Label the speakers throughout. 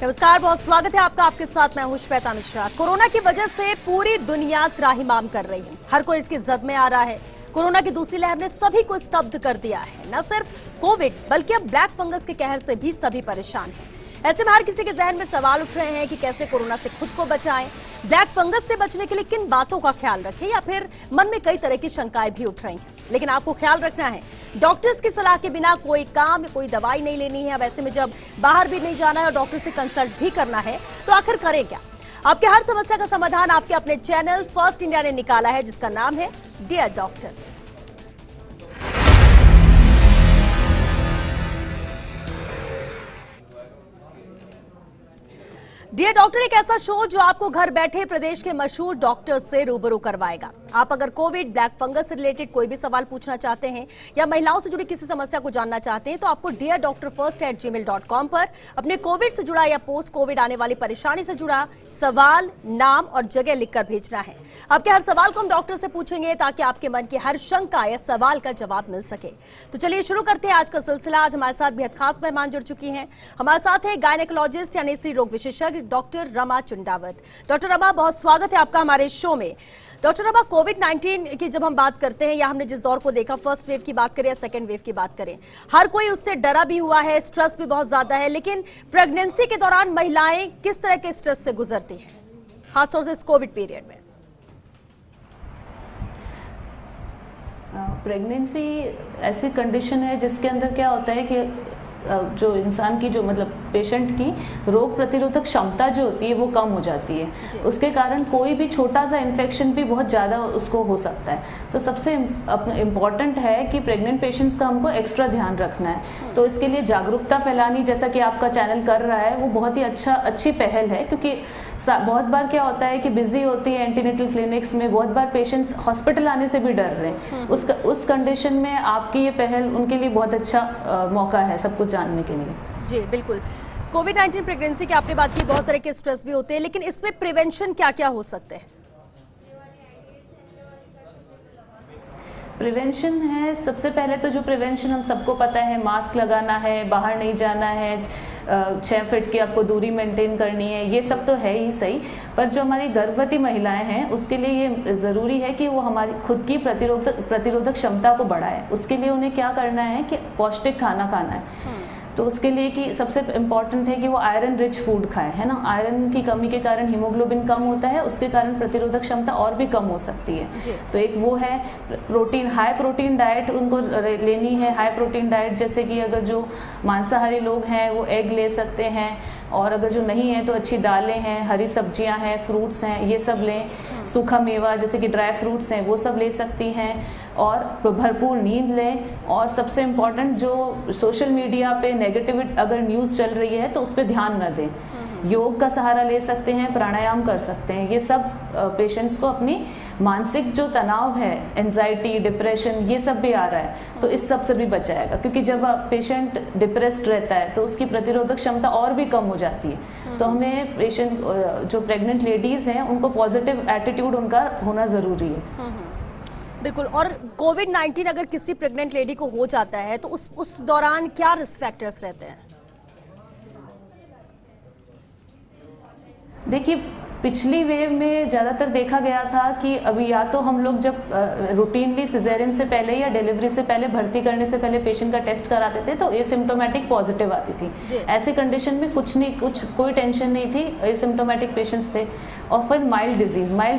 Speaker 1: नमस्कार, बहुत स्वागत है आपका। आपके साथ मैं हूं श्वेता मिश्रा। कोरोना की वजह से पूरी दुनिया त्राहिमाम कर रही है। हर कोई इसकी जद में आ रहा है। कोरोना की दूसरी लहर ने सभी को स्तब्ध कर दिया है। न सिर्फ कोविड बल्कि अब ब्लैक फंगस के कहर से भी सभी परेशान हैं। ऐसे में हर किसी के जहन में सवाल उठ रहे हैं कि कैसे कोरोना से खुद को बचाएं, ब्लैक फंगस से बचने के लिए किन बातों का ख्याल रखें, या फिर मन में कई तरह की शंकाएं भी उठ रही हैं। लेकिन आपको ख्याल रखना है, डॉक्टर्स की सलाह के बिना कोई काम या कोई दवाई नहीं लेनी है। अब ऐसे में जब बाहर भी नहीं जाना है और डॉक्टर से कंसल्ट भी करना है तो आखिर करें क्या? आपके हर समस्या का समाधान आपके अपने चैनल फर्स्ट इंडिया ने निकाला है, जिसका नाम है डियर डॉक्टर। डियर डॉक्टर एक ऐसा शो जो आपको घर बैठे प्रदेश के मशहूर डॉक्टर से रूबरू करवाएगा। आप अगर कोविड, ब्लैक फंगस से रिलेटेड कोई भी सवाल पूछना चाहते हैं या महिलाओं से जुड़ी किसी समस्या को जानना चाहते हैं तो आपको deardoctorfirst@gmail.com पर अपने कोविड से जुड़ा या पोस्ट कोविड आने वाली परेशानी से जुड़ा सवाल, नाम और जगह लिखकर भेजना है। आपके हर सवाल को हम डॉक्टर से पूछेंगे ताकि आपके मन की हर शंका या सवाल का जवाब मिल सके। तो चलिए शुरू करते हैं आज का सिलसिला। आज हमारे साथ बेहद खास मेहमान जुड़ चुकी हैं। हमारे साथ है गायनेकोलॉजिस्ट यानी स्त्री रोग विशेषज्ञ डॉक्टर रमा चुंडावत। डॉक्टर रमा, बहुत स्वागत है आपका हमारे शो में। डॉक्टर रमा, कोविड-19 की जब हम बात करते हैं या हमने जिस दौर को देखा, फर्स्ट वेव की बात करें या सेकेंड वेव की बात करें, हर कोई उससे डरा भी हुआ है, स्ट्रेस भी बहुत ज्यादा है। लेकिन प्रेगनेंसी के दौरान महिलाएं किस तरह के स्ट्रेस से गुजरती हैं, खासतौर से इस कोविड पीरियड में?
Speaker 2: प्रेगनेंसी ऐसी कंडीशन है जिसके अंदर क्या होता है कि जो इंसान की जो मतलब पेशेंट की रोग प्रतिरोधक क्षमता जो होती है वो कम हो जाती है। उसके कारण कोई भी छोटा सा इन्फेक्शन भी बहुत ज़्यादा उसको हो सकता है। तो सबसे इम्पॉर्टेंट है कि प्रेग्नेंट पेशेंट्स का हमको एक्स्ट्रा ध्यान रखना है। तो इसके लिए जागरूकता फैलानी, जैसा कि आपका चैनल कर रहा है, वो बहुत ही अच्छी पहल है। क्योंकि बहुत बार क्या होता है कि बिजी होती है एंटीनेटल क्लिनिक्स में, बहुत बार पेशेंट्स हॉस्पिटल आने से भी डर रहे हैं। उस कंडीशन में आपकी ये पहल उनके लिए बहुत अच्छा मौका है सब कुछ जानने के लिए।
Speaker 1: जी बिल्कुल। कोविड-19 प्रेगनेंसी की आपने बात की, बहुत तरह के स्ट्रेस भी होते हैं, लेकिन इसमें प्रिवेंशन क्या क्या हो सकते हैं?
Speaker 2: प्रिवेंशन है, सबसे पहले तो जो प्रिवेंशन हम सबको पता है, मास्क लगाना है, बाहर नहीं जाना है, 6 फीट की आपको दूरी मेंटेन करनी है, ये सब तो है ही सही। पर जो हमारी गर्भवती महिलाएं हैं उसके लिए ये ज़रूरी है कि वो हमारी खुद की प्रतिरोधक क्षमता को बढ़ाए। उसके लिए उन्हें क्या करना है कि पौष्टिक खाना खाना है। तो उसके लिए कि सबसे इम्पॉर्टेंट है कि वो आयरन रिच फूड खाए, है ना। आयरन की कमी के कारण हीमोग्लोबिन कम होता है, उसके कारण प्रतिरोधक क्षमता और भी कम हो सकती है। तो एक वो है प्रोटीन, हाई प्रोटीन डाइट उनको लेनी है। हाई प्रोटीन डाइट जैसे कि अगर जो मांसाहारी लोग हैं वो एग ले सकते हैं, और अगर जो नहीं है तो अच्छी दालें हैं, हरी सब्जियां हैं, फ्रूट्स हैं, ये सब लें। सूखा मेवा जैसे कि ड्राई फ्रूट्स हैं वो सब ले सकती हैं, और भरपूर नींद लें। और सबसे इम्पॉर्टेंट, जो सोशल मीडिया पे नेगेटिव अगर न्यूज़ चल रही है तो उस पर ध्यान न दें। योग का सहारा ले सकते हैं, प्राणायाम कर सकते हैं। ये सब पेशेंट्स को अपनी मानसिक जो तनाव है, एंजाइटी, डिप्रेशन, ये सब भी आ रहा है तो इस सब से भी बचाएगा। क्योंकि जब पेशेंट डिप्रेस्ड रहता है तो उसकी प्रतिरोधक क्षमता और भी कम हो जाती है। तो हमें पेशेंट, जो प्रेग्नेंट लेडीज़ हैं, उनको पॉजिटिव एटीट्यूड उनका होना ज़रूरी है।
Speaker 1: बिल्कुल। और कोविड-19 अगर किसी प्रेग्नेंट लेडी को हो जाता है तो उस दौरान क्या रिस्क फैक्टर्स रहते हैं?
Speaker 2: देखिए, पिछली वेव में ज़्यादातर देखा गया था कि अभी या तो हम लोग जब रूटीनली सिजेरियन से पहले या डिलीवरी से पहले, भर्ती करने से पहले पेशेंट का टेस्ट कराते थे तो एसिम्प्टोमेटिक पॉजिटिव आती थी। ऐसी कंडीशन में कोई टेंशन नहीं थी, एसिम्प्टोमेटिक पेशेंट्स थे। और फिर माइल्ड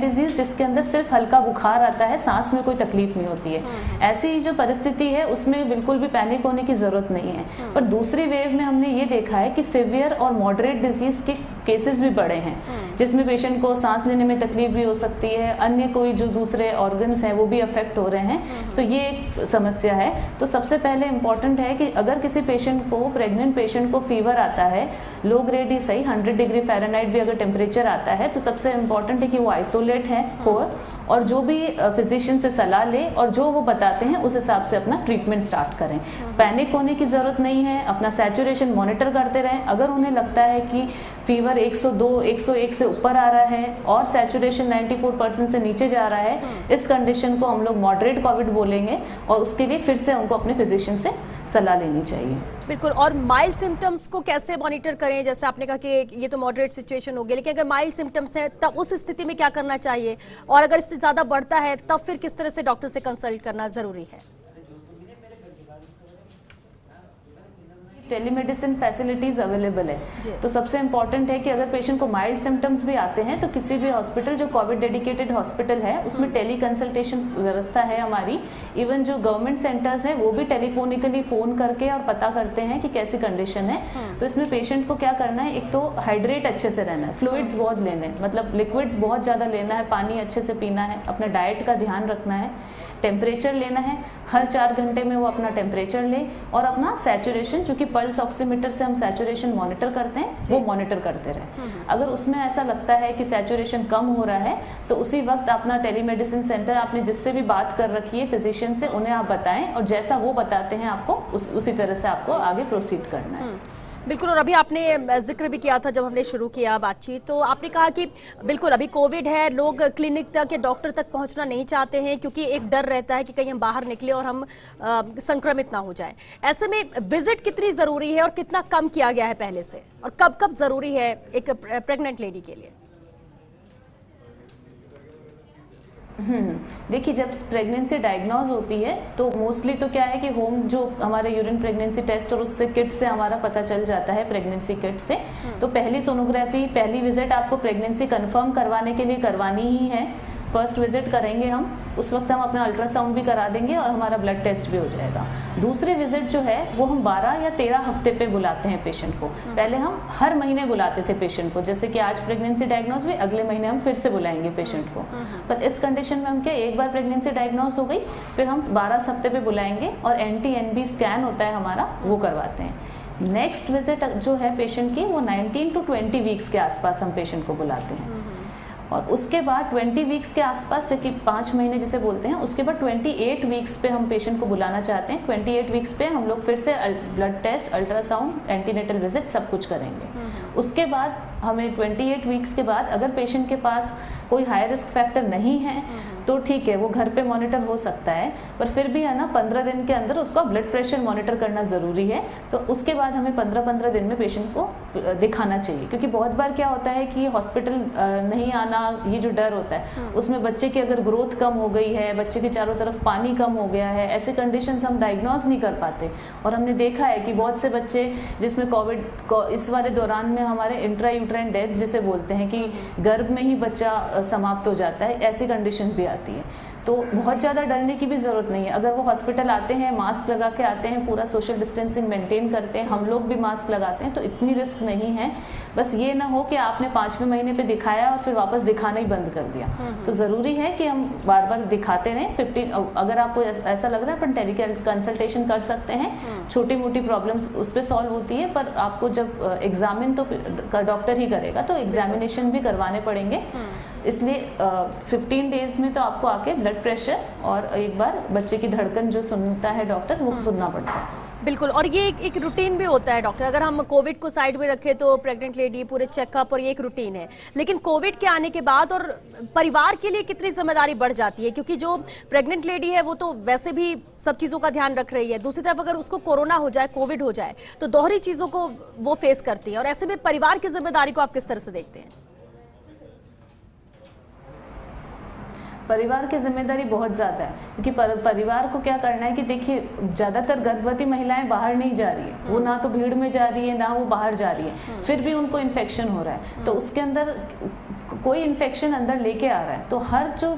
Speaker 2: डिजीज जिसके अंदर सिर्फ हल्का बुखार आता है, सांस में कोई तकलीफ नहीं होती है, ऐसी जो परिस्थिति है उसमें बिल्कुल भी पैनिक होने की ज़रूरत नहीं है। पर दूसरी वेव में हमने ये देखा है कि सिवियर और मॉडरेट डिजीज के केसेस भी बढ़े हैं, जिसमें पेशेंट को सांस लेने में तकलीफ भी हो सकती है, अन्य कोई जो दूसरे ऑर्गन्स हैं वो भी अफेक्ट हो रहे हैं। तो ये एक समस्या है। तो सबसे पहले इम्पॉर्टेंट है कि अगर किसी पेशेंट को, प्रेग्नेंट पेशेंट को फीवर आता है, लो ग्रेड ही सही, 100 डिग्री फ़ारेनहाइट भी अगर टेम्परेचर आता है, तो सबसे इम्पॉर्टेंट है कि वो आइसोलेट हो और जो भी फिजिशियन से सलाह ले और जो वो बताते हैं उस हिसाब से अपना ट्रीटमेंट स्टार्ट करें। पैनिक होने की ज़रूरत नहीं है, अपना सैचुरेशन मॉनिटर करते रहें। अगर उन्हें लगता है कि फीवर 102, 101 से ऊपर आ रहा है और सैचुरेशन 94% से नीचे जा रहा है, इस कंडीशन को हम लोग मॉडरेट कोविड बोलेंगे और उसके लिए फिर से उनको अपने फिजिशियन से सलाह लेनी चाहिए।
Speaker 1: बिल्कुल। और माइल्ड सिम्टम्स को कैसे मॉनिटर करें? जैसे आपने कहा कि ये तो मॉडरेट सिचुएशन हो गया, लेकिन अगर माइल्ड सिम्टम्स है तब उस स्थिति में क्या करना चाहिए, और अगर इससे ज़्यादा बढ़ता है तब फिर किस तरह से डॉक्टर से कंसल्ट करना ज़रूरी है?
Speaker 2: टेलीमेडिसिन फैसिलिटीज अवेलेबल है, तो सबसे इम्पॉर्टेंट है कि अगर पेशेंट को माइल्ड सिम्टम्स भी आते हैं तो किसी भी हॉस्पिटल जो कोविड डेडिकेटेड हॉस्पिटल है उसमें टेली कंसल्टेशन व्यवस्था है हमारी। इवन जो गवर्नमेंट सेंटर्स हैं वो भी टेलीफोनिकली फ़ोन करके और पता करते हैं कि कैसी कंडीशन है। तो इसमें पेशेंट को क्या करना है, एक तो हाइड्रेट अच्छे से रहना है, फ्लूइड्स बहुत लेने हैं, मतलब लिक्विड्स बहुत ज़्यादा लेना है, पानी अच्छे से पीना है, अपने डाइट का ध्यान रखना है, टेम्परेचर लेना है, हर 4 घंटे में वो अपना टेम्परेचर ले, और अपना सैचुरेशन, चूंकि पल्स ऑक्सीमीटर से हम सैचुरेशन मॉनिटर करते हैं, वो मॉनिटर करते रहे। अगर उसमें ऐसा लगता है कि सैचुरेशन कम हो रहा है तो उसी वक्त अपना टेलीमेडिसिन सेंटर, आपने जिससे भी बात कर रखी है फिजिशियन से, उन्हें आप बताएं, और जैसा वो बताते हैं आपको उसी तरह से आपको आगे प्रोसीड करना है।
Speaker 1: बिल्कुल। और अभी आपने जिक्र भी किया था जब हमने शुरू किया बातचीत, तो आपने कहा कि बिल्कुल अभी कोविड है, लोग क्लिनिक तक या डॉक्टर तक पहुंचना नहीं चाहते हैं क्योंकि एक डर रहता है कि कहीं हम बाहर निकले और हम संक्रमित ना हो जाएं। ऐसे में विजिट कितनी ज़रूरी है और कितना कम किया गया है पहले से, और कब कब ज़रूरी है एक प्रेग्नेंट लेडी के लिए?
Speaker 2: देखिए, जब प्रेगनेंसी डायग्नोज होती है तो मोस्टली तो क्या है कि होम जो हमारे यूरिन प्रेगनेंसी टेस्ट और उससे किट से हमारा पता चल जाता है, प्रेगनेंसी किट से। तो पहली सोनोग्राफी, पहली विजिट आपको प्रेगनेंसी कंफर्म करवाने के लिए करवानी ही है। फर्स्ट विजिट करेंगे हम, उस वक्त हम अपना अल्ट्रासाउंड भी करा देंगे और हमारा ब्लड टेस्ट भी हो जाएगा। दूसरी विजिट जो है वो हम 12 या 13 हफ्ते पे बुलाते हैं पेशेंट को। पहले हम हर महीने बुलाते थे पेशेंट को, जैसे कि आज प्रेगनेंसी डायग्नोज हुई, अगले महीने हम फिर से बुलाएंगे पेशेंट को। पर इस कंडीशन में हम क्या, एक बार प्रेगनेंसी डायग्नोज हो गई फिर हम 12 हफ्ते पे बुलाएंगे और NT-NB स्कैन होता है हमारा, वो करवाते हैं। नेक्स्ट विजिट जो है पेशेंट की वो 19 to 20 वीक्स के आसपास हम पेशेंट को बुलाते हैं, और उसके बाद 20 वीक्स के आसपास, जो कि 5 महीने जिसे बोलते हैं, उसके बाद 28 वीक्स पे हम पेशेंट को बुलाना चाहते हैं। 28 वीक्स पे हम लोग फिर से blood test, ultrasound, antenatal visit सब कुछ करेंगे। उसके बाद हमें 28 वीक्स के बाद अगर पेशेंट के पास कोई हाई रिस्क फैक्टर नहीं है तो ठीक है, वो घर पे मॉनिटर हो सकता है, पर फिर भी है ना 15 दिन के अंदर उसका ब्लड प्रेशर मॉनिटर करना ज़रूरी है। तो उसके बाद हमें 15-15 दिन में पेशेंट को दिखाना चाहिए, क्योंकि बहुत बार क्या होता है कि हॉस्पिटल नहीं आना, ये जो डर होता है उसमें बच्चे की अगर ग्रोथ कम हो गई है, बच्चे के चारों तरफ पानी कम हो गया है, ऐसे कंडीशंस हम डायग्नोज नहीं कर पाते। और हमने देखा है कि बहुत से बच्चे जिसमें कोविड इस वाले दौरान में हमारे इंट्रा यूट्राइन डेथ जिसे बोलते हैं कि गर्भ में ही बच्चा समाप्त हो जाता है, ऐसी कंडीशन भी आती है। तो बहुत ज़्यादा डरने की भी ज़रूरत नहीं है। अगर वो हॉस्पिटल आते हैं, मास्क लगा के आते हैं, पूरा सोशल डिस्टेंसिंग मेंटेन करते हैं, हम लोग भी मास्क लगाते हैं, तो इतनी रिस्क नहीं है। बस ये ना हो कि आपने 5वें महीने पे दिखाया और फिर वापस दिखाना ही बंद कर दिया। तो ज़रूरी है कि हम बार बार दिखाते रहें। 15 अगर आपको ऐसा लग रहा है अपन टेली कंसल्टेशन कर सकते हैं, छोटी मोटी प्रॉब्लम्स उस पर सॉल्व होती है, पर आपको जब एग्जामिन तो डॉक्टर ही करेगा, तो एग्जामिनेशन भी करवाने पड़ेंगे। इसलिए 15 डेज में तो आपको आके ब्लड प्रेशर और एक बार बच्चे की धड़कन जो सुनता है डॉक्टर, वो सुनना पड़ता है।
Speaker 1: बिल्कुल। और ये एक रूटीन भी होता है डॉक्टर, अगर हम कोविड को साइड में रखें तो प्रेग्नेंट लेडी पूरे चेकअप और ये एक रूटीन है, लेकिन कोविड के आने के बाद और परिवार के लिए कितनी जिम्मेदारी बढ़ जाती है, क्योंकि जो प्रेग्नेंट लेडी है वो तो वैसे भी सब चीज़ों का ध्यान रख रही है, दूसरी तरफ अगर उसको कोरोना हो जाए, कोविड हो जाए, तो दोहरी चीज़ों को वो फेस करती है, और ऐसे में परिवार की जिम्मेदारी को आप किस तरह से देखते हैं?
Speaker 2: परिवार की जिम्मेदारी बहुत ज़्यादा है, क्योंकि परिवार को क्या करना है कि देखिए, ज़्यादातर गर्भवती महिलाएं बाहर नहीं जा रही है, वो ना तो भीड़ में जा रही है ना वो बाहर जा रही है, फिर भी उनको इन्फेक्शन हो रहा है, तो उसके अंदर कोई इन्फेक्शन अंदर लेके आ रहा है। तो हर जो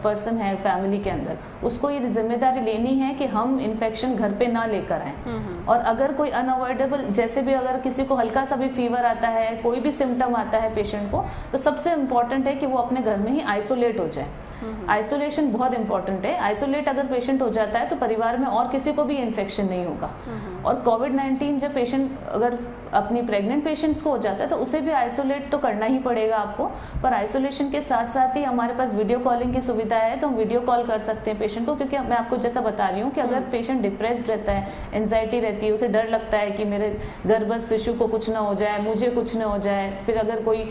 Speaker 2: पर्सन है फैमिली के अंदर, उसको ये जिम्मेदारी लेनी है कि हम इन्फेक्शन घर पे ना लेकर आए। और अगर कोई अनअवॉइडेबल, जैसे भी अगर किसी को हल्का सा भी फीवर आता है, कोई भी सिम्टम आता है पेशेंट को, तो सबसे इम्पॉर्टेंट है कि वो अपने घर में ही आइसोलेट हो जाए। आइसोलेशन बहुत इंपॉर्टेंट है। आइसोलेट अगर पेशेंट हो जाता है तो परिवार में और किसी को भी इन्फेक्शन नहीं होगा। और कोविड-19 जब पेशेंट अगर अपनी प्रेग्नेंट पेशेंट्स को हो जाता है तो उसे भी आइसोलेट तो करना ही पड़ेगा आपको, पर आइसोलेशन के साथ साथ ही हमारे पास वीडियो कॉलिंग की सुविधा है, तो हम वीडियो कॉल कर सकते हैं पेशेंट को। क्योंकि मैं आपको जैसा बता रही हूँ कि अगर पेशेंट डिप्रेस्ड रहता है, एंजाइटी रहती है, उसे डर लगता है कि मेरे गर्भस्थ शिशु को कुछ ना हो जाए, मुझे कुछ ना हो जाए, फिर अगर कोई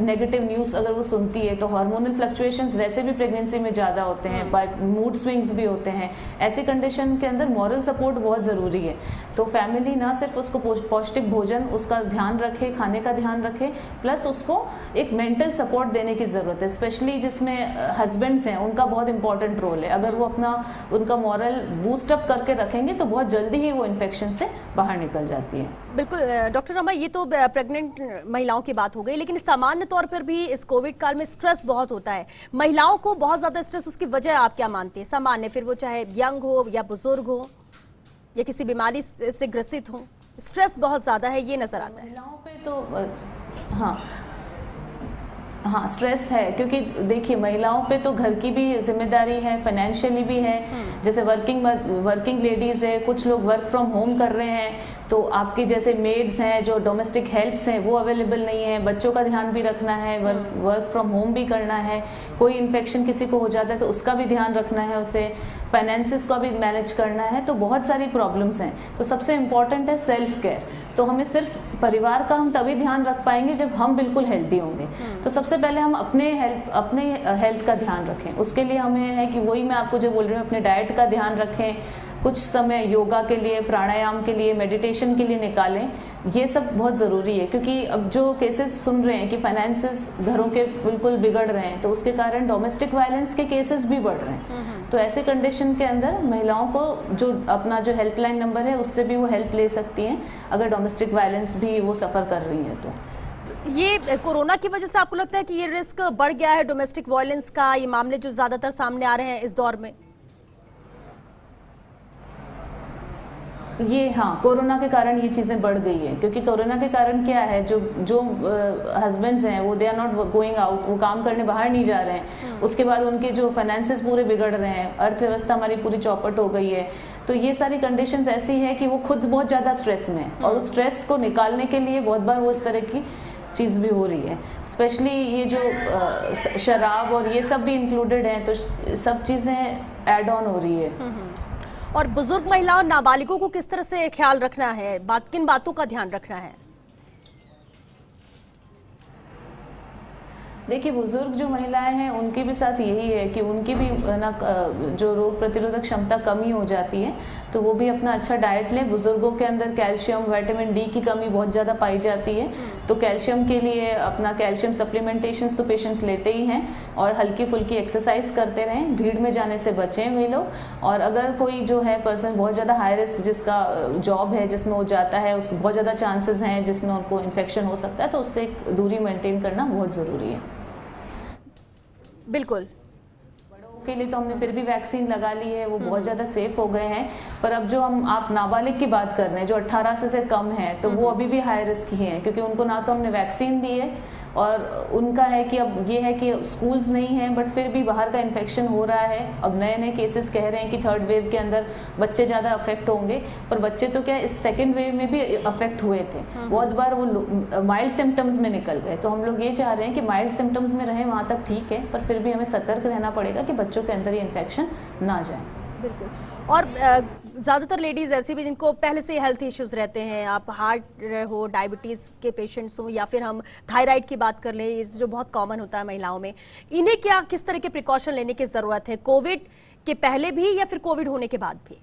Speaker 2: नेगेटिव न्यूज़ अगर वो सुनती है, तो हार्मोनल फ्लक्चुएशंस वैसे भी प्रेगनेंसी में ज़्यादा होते हैं, मूड स्विंग्स भी होते हैं। ऐसी कंडीशन के अंदर मॉरल सपोर्ट बहुत ज़रूरी है। तो फैमिली ना सिर्फ उसको पौष्टिक भोजन उसका ध्यान रखे, खाने का ध्यान रखे, प्लस उसको एक मेंटल सपोर्ट देने की ज़रूरत है। स्पेशली जिसमें हस्बैंड्स हैं, उनका बहुत इंपॉर्टेंट रोल है। अगर वो उनका मॉरल बूस्टअप करके रखेंगे तो बहुत जल्दी ही वो इन्फेक्शन से बाहर निकल जाती है।
Speaker 1: बिल्कुल डॉक्टर रमा, ये तो प्रेग्नेंट महिलाओं की बात हो गई, लेकिन सामान्य तौर पर भी इस कोविड काल में स्ट्रेस बहुत होता है। महिलाओं को बहुत ज्यादा स्ट्रेस, उसकी वजह आप क्या मानते हैं? सामान्य, फिर वो चाहे यंग हो या बुजुर्ग हो या किसी बीमारी से ग्रसित हो, स्ट्रेस बहुत ज्यादा है, ये नजर आता है।
Speaker 2: महिलाओं पे तो हाँ स्ट्रेस है, क्योंकि देखिए महिलाओं पे तो घर की भी जिम्मेदारी है, फाइनेंशियली भी है। जैसे वर्किंग लेडीज़ है, कुछ लोग वर्क फ्रॉम होम कर रहे हैं, तो आपकी जैसे मेड्स हैं, जो डोमेस्टिक हेल्प्स हैं, वो अवेलेबल नहीं है। बच्चों का ध्यान भी रखना है, वर्क फ्रॉम होम भी करना है। कोई इन्फेक्शन किसी को हो जाता है तो उसका भी ध्यान रखना है, उसे फाइनेंसिस का भी मैनेज करना है। तो बहुत सारी प्रॉब्लम्स हैं। तो सबसे इम्पॉर्टेंट है सेल्फ केयर। तो हमें सिर्फ परिवार का हम तभी ध्यान रख पाएंगे जब हम बिल्कुल हेल्दी होंगे। तो सबसे पहले हम अपने हेल्थ का ध्यान रखें। उसके लिए हमें है कि वही मैं आपको जो बोल रही हूँ, अपने डाइट का ध्यान रखें, कुछ समय योगा के लिए, प्राणायाम के लिए, मेडिटेशन के लिए निकालें। ये सब बहुत ज़रूरी है, क्योंकि अब जो केसेस सुन रहे हैं कि फाइनेंसेस घरों के बिल्कुल बिगड़ रहे हैं, तो उसके कारण डोमेस्टिक वायलेंस के केसेस भी बढ़ रहे हैं। तो ऐसे कंडीशन के अंदर महिलाओं को जो अपना जो हेल्पलाइन नंबर है उससे भी वो हेल्प ले सकती हैं, अगर डोमेस्टिक वायलेंस भी वो सफ़र कर रही हैं। तो
Speaker 1: ये कोरोना की वजह से आपको लगता है कि ये रिस्क बढ़ गया है डोमेस्टिक वायलेंस का, ये मामले जो ज़्यादातर सामने आ रहे हैं इस दौर में?
Speaker 2: ये हाँ, कोरोना के कारण ये चीज़ें बढ़ गई है, क्योंकि कोरोना के कारण क्या है, जो हस्बैंड्स हैं वो they are not going out, वो काम करने बाहर नहीं जा रहे हैं। उसके बाद उनके जो फाइनेंसेस पूरे बिगड़ रहे हैं, अर्थव्यवस्था हमारी पूरी चौपट हो गई है। तो ये सारी कंडीशंस ऐसी है कि वो खुद बहुत ज़्यादा स्ट्रेस में है, और उस स्ट्रेस को निकालने के लिए बहुत बार वो इस तरह की चीज़ भी हो रही है। स्पेशली ये जो शराब और ये सब भी इंक्लूडेड हैं, तो सब चीज़ें ऐड ऑन हो रही है।
Speaker 1: और बुजुर्ग महिलाओं और नाबालिगों को किस तरह से ख्याल रखना है, किन बातों का ध्यान रखना है?
Speaker 2: देखिए, बुजुर्ग जो महिलाएं हैं उनके भी साथ यही है कि उनकी भी ना जो रोग प्रतिरोधक क्षमता कमी हो जाती है, तो वो भी अपना अच्छा डाइट लें। बुजुर्गों के अंदर कैल्शियम, विटामिन डी की कमी बहुत ज़्यादा पाई जाती है, तो कैल्शियम के लिए अपना कैल्शियम सप्लीमेंटेशंस तो पेशेंट्स लेते ही हैं, और हल्की फुल्की एक्सरसाइज करते रहें। भीड़ में जाने से बचें वे लोग। और अगर कोई जो है पर्सन बहुत ज़्यादा हाई रिस्क, जिसका जॉब है जिसमें वो जाता है, उसको बहुत ज़्यादा चांसेस हैं जिसमें उनको इन्फेक्शन हो सकता है, तो उससे दूरी मेंटेन करना बहुत ज़रूरी है।
Speaker 1: बिल्कुल,
Speaker 2: बड़ों के लिए तो हमने फिर भी वैक्सीन लगा ली है, वो बहुत ज़्यादा सेफ हो गए हैं। पर अब जो आप नाबालिग की बात कर रहे हैं, जो 18 से कम है, तो वो अभी भी हाई रिस्क ही हैं, क्योंकि उनको ना तो हमने वैक्सीन दी है, और उनका है कि अब ये है कि स्कूल्स नहीं हैं, बट फिर भी बाहर का इन्फेक्शन हो रहा है। अब नए नए केसेस कह रहे हैं कि थर्ड वेव के अंदर बच्चे ज़्यादा अफेक्ट होंगे, पर बच्चे तो क्या इस सेकेंड वेव में भी अफेक्ट हुए थे। बहुत बार वो माइल्ड सिम्टम्स में निकल गए। तो हम लोग ये चाह रहे हैं कि माइल्ड सिम्टम्स में रहें, वहाँ तक ठीक है, पर फिर भी हमें सतर्क रहना पड़ेगा कि बच्चों के अंदर ये इन्फेक्शन ना जाए।
Speaker 1: बिल्कुल। और ज़्यादातर लेडीज़ ऐसी भी जिनको पहले से हेल्थ इश्यूज रहते हैं, आप हार्ट हो, डायबिटीज़ के पेशेंट्स हो, या फिर हम थायराइड की बात कर लें, ये जो बहुत कॉमन होता है महिलाओं में, इन्हें क्या किस तरह के प्रिकॉशन लेने की ज़रूरत है, कोविड के पहले भी या फिर कोविड होने के बाद भी?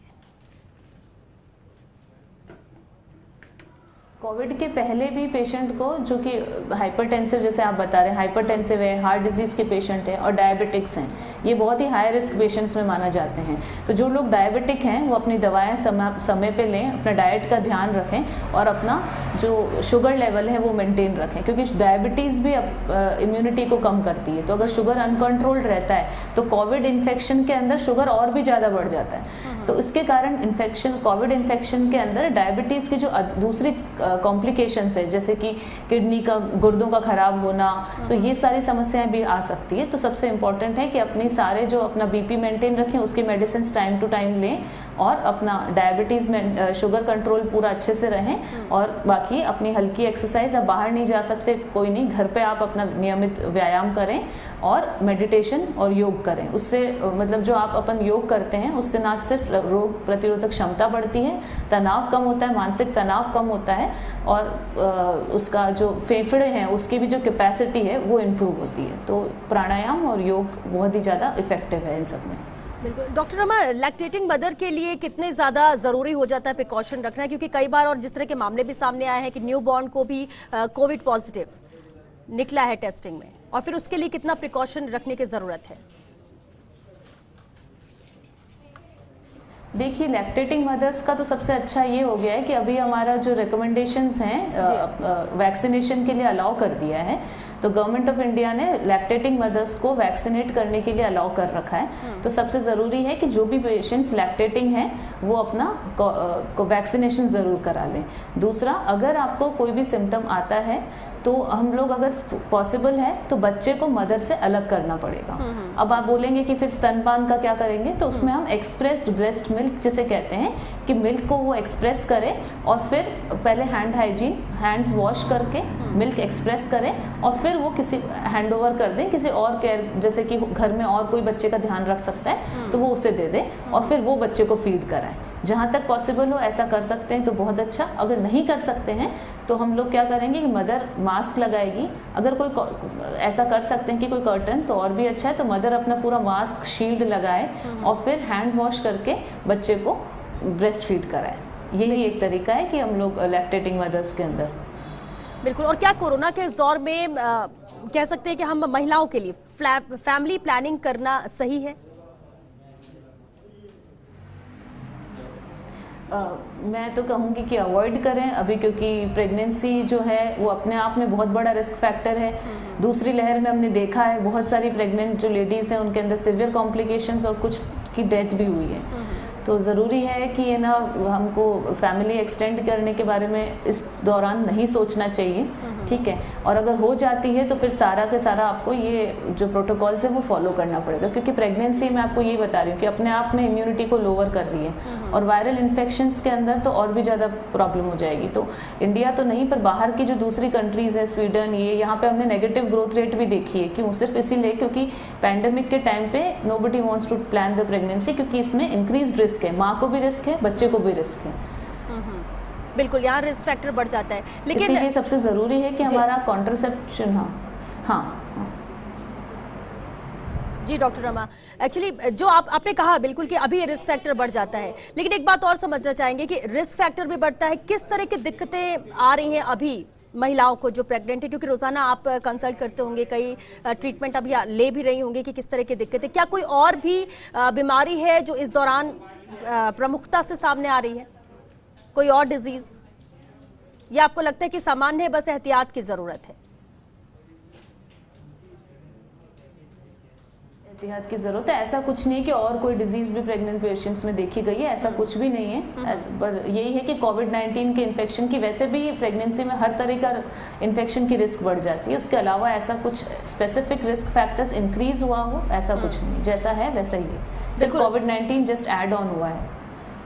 Speaker 2: कोविड के पहले भी पेशेंट को, जो कि हाइपरटेंसिव, जैसे आप बता रहे हैं, हाइपरटेंसिव है, हार्ट डिजीज़ के पेशेंट हैं और डायबिटिक्स हैं, ये बहुत ही हाई रिस्क पेशेंट्स में माना जाते हैं। तो जो लोग डायबिटिक हैं वो अपनी दवाएं समय पे लें, अपना डाइट का ध्यान रखें, और अपना जो शुगर लेवल है वो मेंटेन रखें, क्योंकि डायबिटीज़ भी इम्यूनिटी को कम करती है। तो अगर शुगर अनकंट्रोल्ड रहता है तो कोविड इन्फेक्शन के अंदर शुगर और भी ज़्यादा बढ़ जाता है। तो इसके कारण कोविड इन्फेक्शन के अंदर डायबिटीज़ की जो दूसरी कॉम्प्लिकेशंस है, जैसे कि किडनी का, गुर्दों का खराब होना, तो ये सारी समस्याएं भी आ सकती है। तो सबसे इम्पोर्टेंट है कि अपनी सारे जो अपना बीपी मेंटेन रखें, उसकी मेडिसिन टाइम टू टाइम लें, और अपना डायबिटीज़ में शुगर कंट्रोल पूरा अच्छे से रहें, और बाकी अपनी हल्की एक्सरसाइज, अब बाहर नहीं जा सकते कोई नहीं, घर पे आप अपना नियमित व्यायाम करें और मेडिटेशन और योग करें। उससे मतलब जो आप अपन योग करते हैं उससे ना सिर्फ रोग प्रतिरोधक क्षमता बढ़ती है, तनाव कम होता है, मानसिक तनाव कम होता है, और उसका जो फेफड़े हैं उसकी भी जो कैपेसिटी है वो इम्प्रूव होती है। तो प्राणायाम और योग बहुत ही ज़्यादा इफेक्टिव है इन सब में।
Speaker 1: बिल्कुल। डॉक्टर रमा, लैक्टेटिंग मदर के लिए कितने ज़्यादा ज़रूरी हो जाता है प्रिकॉशन रखना, क्योंकि कई बार और जिस तरह के मामले भी सामने आए हैं कि न्यू बॉर्न को भी कोविड पॉजिटिव निकला है टेस्टिंग में, और फिर उसके लिए कितना प्रिकॉशन रखने की ज़रूरत है?
Speaker 2: देखिए, लैक्टेटिंग मदर्स का तो सबसे अच्छा ये हो गया है कि अभी हमारा जो रिकमेंडेशंस हैं वैक्सीनेशन के लिए अलाउ कर दिया है। तो गवर्नमेंट ऑफ इंडिया ने लैक्टेटिंग मदर्स को वैक्सीनेट करने के लिए अलाउ कर रखा है। तो सबसे ज़रूरी है कि जो भी पेशेंट्स लैक्टेटिंग हैं वो अपना वैक्सीनेशन ज़रूर करा लें। दूसरा, अगर आपको कोई भी सिम्टम आता है तो हम लोग अगर पॉसिबल है तो बच्चे को मदर से अलग करना पड़ेगा। अब आप बोलेंगे कि फिर स्तनपान का क्या करेंगे, तो उसमें हम एक्सप्रेस्ड ब्रेस्ट मिल्क जिसे कहते हैं कि मिल्क को वो एक्सप्रेस करें और फिर पहले हैंड हाइजीन, हैंड्स वॉश करके मिल्क एक्सप्रेस करें और फिर वो किसी हैंड ओवर कर दें किसी और केयर, जैसे कि घर में और कोई बच्चे का ध्यान रख सकता है तो वो उसे दे दें और फिर वो बच्चे को फीड कराएं। जहाँ तक पॉसिबल हो ऐसा कर सकते हैं तो बहुत अच्छा। अगर नहीं कर सकते हैं तो हम लोग क्या करेंगे कि मदर मास्क लगाएगी। अगर कोई ऐसा कर सकते हैं कि कोई कर्टन, तो और भी अच्छा है। तो मदर अपना पूरा मास्क शील्ड लगाए और फिर हैंड वॉश करके बच्चे को ब्रेस्ट फीड कराए। यही एक तरीका है कि हम लोग लैक्टेटिंग मदर्स के अंदर।
Speaker 1: बिल्कुल। और क्या कोरोना के इस दौर में कह सकते हैं कि हम महिलाओं के लिए फैमिली प्लानिंग करना सही है?
Speaker 2: मैं तो कहूँगी कि अवॉइड करें अभी, क्योंकि प्रेगनेंसी जो है वो अपने आप में बहुत बड़ा रिस्क फैक्टर है। दूसरी लहर में हमने देखा है बहुत सारी प्रेग्नेंट जो लेडीज़ हैं उनके अंदर सिवियर कॉम्प्लिकेशंस और कुछ की डेथ भी हुई है। तो ज़रूरी है कि ये ना हमको फैमिली एक्सटेंड करने के बारे में इस दौरान नहीं सोचना चाहिए, ठीक है। और अगर हो जाती है तो फिर सारा के सारा आपको ये जो प्रोटोकॉल्स है वो फॉलो करना पड़ेगा, क्योंकि प्रेगनेंसी में आपको ये बता रही हूँ कि अपने आप में इम्यूनिटी को लोअर कर रही है और वायरल इन्फेक्शंस के अंदर तो और भी ज़्यादा प्रॉब्लम हो जाएगी। तो इंडिया तो नहीं, पर बाहर की जो दूसरी कंट्रीज़ है, स्वीडन, ये यहाँ पे हमने नेगेटिव ग्रोथ रेट भी देखी है। क्यों? सिर्फ इसीलिए क्योंकि पैंडेमिक के टाइम पे nobody wants to plan the pregnancy, क्योंकि इसमें इंक्रीज रिस्क है, माँ को भी रिस्क है, बच्चे को भी रिस्क है।
Speaker 1: बिल्कुल, यहाँ रिस्क फैक्टर बढ़ जाता है। लेकिन
Speaker 2: इसीलिए सबसे ज़रूरी है कि हमारा कॉन्ट्रासेप्शन। हाँ
Speaker 1: जी डॉक्टर रमा, एक्चुअली जो आपने कहा बिल्कुल कि अभी रिस्क फैक्टर बढ़ जाता है, लेकिन एक बात और समझना चाहेंगे कि रिस्क फैक्टर भी बढ़ता है, किस तरह की दिक्कतें आ रही हैं अभी महिलाओं को जो प्रेग्नेंट है? क्योंकि रोजाना आप कंसल्ट करते होंगे, कई ट्रीटमेंट अभी ले भी रही होंगी, कि किस तरह की दिक्कतें, क्या कोई और भी बीमारी है जो इस दौरान प्रमुखता से सामने आ रही है? कोई और डिजीज, या आपको लगता है कि सामान्य है, बस एहतियात की जरूरत है?
Speaker 2: एहतियात की ज़रूरत है, ऐसा कुछ नहीं है कि और कोई डिजीज़ भी प्रेग्नेंट पेशेंट्स में देखी गई है, ऐसा कुछ भी नहीं है। पर यही है कि कोविड-19 के इन्फेक्शन की वैसे भी प्रेगनेंसी में हर तरह का इन्फेक्शन की रिस्क बढ़ जाती है। उसके अलावा ऐसा कुछ स्पेसिफिक रिस्क फैक्टर्स इंक्रीज हुआ हो ऐसा कुछ नहीं, जैसा है वैसा ही है, सिर्फ कोविड-19 जस्ट ऐड ऑन हुआ है।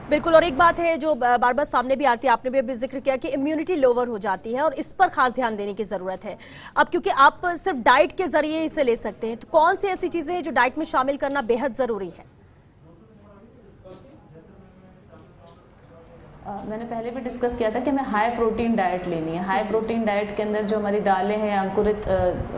Speaker 1: बिल्कुल। और एक बात है जो बार बार सामने भी आती है, आपने भी अभी जिक्र किया कि इम्यूनिटी लोअर हो जाती है और इस पर खास ध्यान देने की ज़रूरत है। अब क्योंकि आप सिर्फ डाइट के जरिए इसे ले सकते हैं, तो कौन सी ऐसी चीज़ें हैं जो डाइट में शामिल करना बेहद ज़रूरी है?
Speaker 2: मैंने पहले भी डिस्कस किया था कि हमें हाई प्रोटीन डाइट लेनी है। हाई प्रोटीन डाइट के अंदर जो हमारी दालें हैं, अंकुरित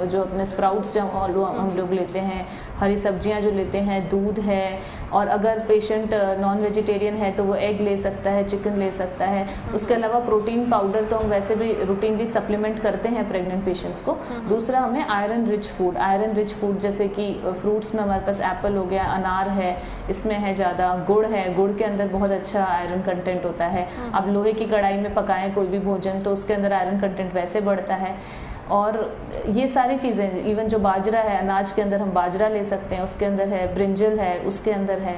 Speaker 2: जो अपने स्प्राउट्स जो हम लोग लेते हैं, हरी सब्जियां जो लेते हैं, दूध है, और अगर पेशेंट नॉन वेजिटेरियन है तो वो एग ले सकता है, चिकन ले सकता है। उसके अलावा प्रोटीन पाउडर तो हम वैसे भी रूटीनली सप्लीमेंट करते हैं प्रेग्नेंट पेशेंट्स को। दूसरा, हमें आयरन रिच फूड जैसे कि फ्रूट्स में हमारे पास एप्पल हो गया, अनार है, इसमें है ज़्यादा, गुड़ है, गुड़ के अंदर बहुत अच्छा आयरन कंटेंट होता है। अब लोहे की कढ़ाई में पकाएं कोई भी भोजन तो उसके अंदर आयरन कंटेंट वैसे बढ़ता है। और ये सारी चीज़ें, इवन जो बाजरा है, अनाज के अंदर हम बाजरा ले सकते हैं, उसके अंदर है, ब्रिंजल है उसके अंदर है।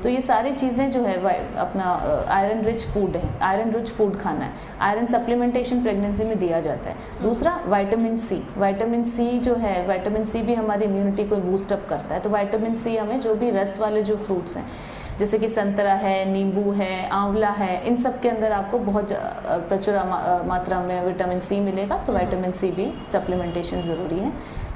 Speaker 2: तो ये सारी चीज़ें जो है अपना आयरन रिच फूड है, आयरन रिच फूड खाना है। आयरन सप्लीमेंटेशन प्रेगनेंसी में दिया जाता है। दूसरा, विटामिन सी जो है, विटामिन सी भी हमारी इम्यूनिटी को बूस्ट अप करता है। तो विटामिन सी हमें जो भी रस वाले जो फ्रूट्स हैं जैसे कि संतरा है, नींबू है, आंवला है, इन सब के अंदर आपको बहुत प्रचुर मात्रा में विटामिन सी मिलेगा, तो विटामिन सी भी सप्लीमेंटेशन ज़रूरी है।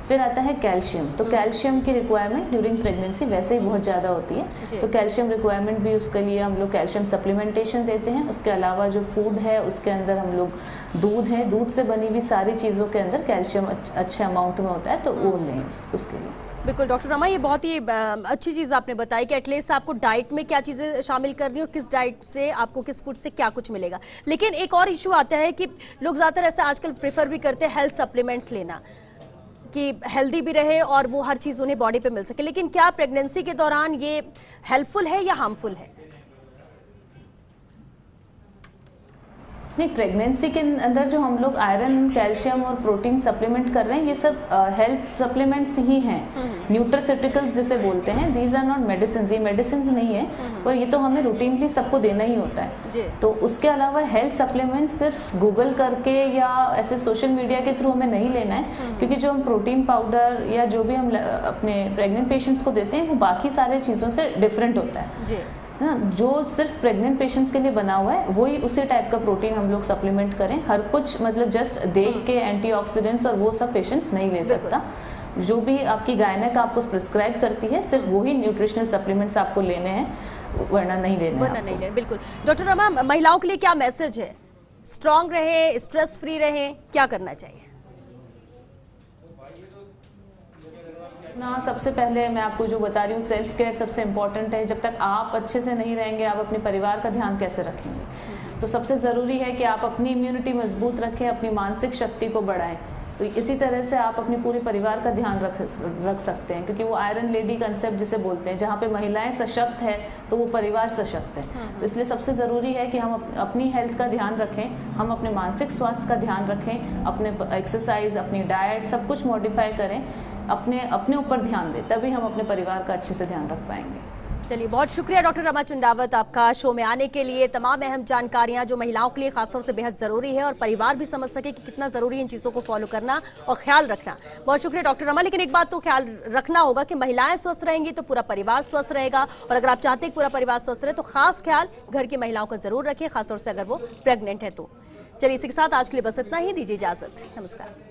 Speaker 2: फिर आता है कैल्शियम, तो कैल्शियम की रिक्वायरमेंट ड्यूरिंग प्रेगनेंसी वैसे ही बहुत ज़्यादा होती है, तो कैल्शियम रिक्वायरमेंट भी उसके लिए हम लोग कैल्शियम सप्लीमेंटेशन देते हैं। उसके अलावा जो फूड है उसके अंदर हम लोग दूध है, दूध से बनी हुई सारी चीज़ों के अंदर कैल्शियम अच्छे अमाउंट में होता है, तो वो लें उसके लिए।
Speaker 1: बिल्कुल डॉक्टर रमा, ये बहुत ही अच्छी चीज़ आपने बताई कि एटलीस्ट आपको डाइट में क्या चीज़ें शामिल करनी है और किस डाइट से आपको किस फूड से क्या कुछ मिलेगा। लेकिन एक और इशू आता है कि लोग ज़्यादातर ऐसा आजकल प्रेफर भी करते हैं हेल्थ सप्लीमेंट्स लेना, कि हेल्दी भी रहे और वो हर चीज़ उन्हें बॉडी पे मिल सके। लेकिन क्या प्रेगनेंसी के दौरान ये हेल्पफुल है या हार्मफुल है?
Speaker 2: नहीं, प्रेगनेंसी के अंदर जो हम लोग आयरन, कैल्शियम और प्रोटीन सप्लीमेंट कर रहे हैं, ये सब हेल्थ सप्लीमेंट्स ही हैं, न्यूट्रास्यूटिकल्स जिसे बोलते हैं। दीज आर नॉट मेडिसिन, ये मेडिसिन नहीं है, पर ये तो हमें रूटीनली सबको देना ही होता है। तो उसके अलावा हेल्थ सप्लीमेंट सिर्फ गूगल करके या ऐसे सोशल मीडिया के थ्रू हमें नहीं लेना है, क्योंकि जो हम प्रोटीन पाउडर या जो भी हम अपने प्रेग्नेंट पेशेंट्स को देते हैं वो बाकी सारे चीज़ों से डिफरेंट होता है ना। जो सिर्फ प्रेग्नेंट पेशेंट्स के लिए बना हुआ है वही उसी टाइप का प्रोटीन हम लोग सप्लीमेंट करें। हर कुछ मतलब जस्ट देख के एंटीऑक्सीडेंट्स और वो सब पेशेंट्स नहीं ले सकता। जो भी आपकी गायनेक आपको प्रिस्क्राइब करती है सिर्फ वही न्यूट्रिशनल सप्लीमेंट्स आपको लेने हैं, वरना नहीं लेने।
Speaker 1: बिल्कुल डॉक्टर रमा, महिलाओं के लिए क्या मैसेज है? स्ट्रांग रहे, स्ट्रेस फ्री रहे, क्या करना चाहिए?
Speaker 2: ना, सबसे पहले मैं आपको जो बता रही हूँ, सेल्फ केयर सबसे इम्पॉर्टेंट है। जब तक आप अच्छे से नहीं रहेंगे, आप अपने परिवार का ध्यान कैसे रखेंगे? तो सबसे ज़रूरी है कि आप अपनी इम्यूनिटी मजबूत रखें, अपनी मानसिक शक्ति को बढ़ाएं। तो इसी तरह से आप अपने पूरे परिवार का ध्यान रख सकते हैं, क्योंकि वो आयरन लेडी कंसेप्ट जिसे बोलते हैं, जहाँ पे महिलाएं सशक्त है तो वो परिवार सशक्त है। तो इसलिए सबसे ज़रूरी है कि हम अपनी हेल्थ का ध्यान रखें, हम अपने मानसिक स्वास्थ्य का ध्यान रखें, अपने एक्सरसाइज, अपनी डाइट सब कुछ मॉडिफाई करें, अपने ऊपर ध्यान दें, तभी हम अपने परिवार का अच्छे से ध्यान रख पाएंगे।
Speaker 1: चलिए, बहुत शुक्रिया डॉक्टर रमा चंडावत आपका शो में आने के लिए। तमाम अहम जानकारियां जो महिलाओं के लिए खासतौर से बेहद ज़रूरी है और परिवार भी समझ सके कि कितना ज़रूरी है इन चीज़ों को फॉलो करना और ख्याल रखना। बहुत शुक्रिया डॉक्टर रमा। लेकिन एक बात तो ख्याल रखना होगा कि महिलाएं स्वस्थ रहेंगी तो पूरा परिवार स्वस्थ रहेगा, और अगर आप चाहते हैं पूरा परिवार स्वस्थ रहे तो खास ख्याल घर की महिलाओं का ज़रूर रखें, खासतौर से अगर वो प्रेग्नेंट है तो। चलिए, इसी के साथ आज के लिए बस इतना ही। दीजिए इजाज़त। नमस्कार।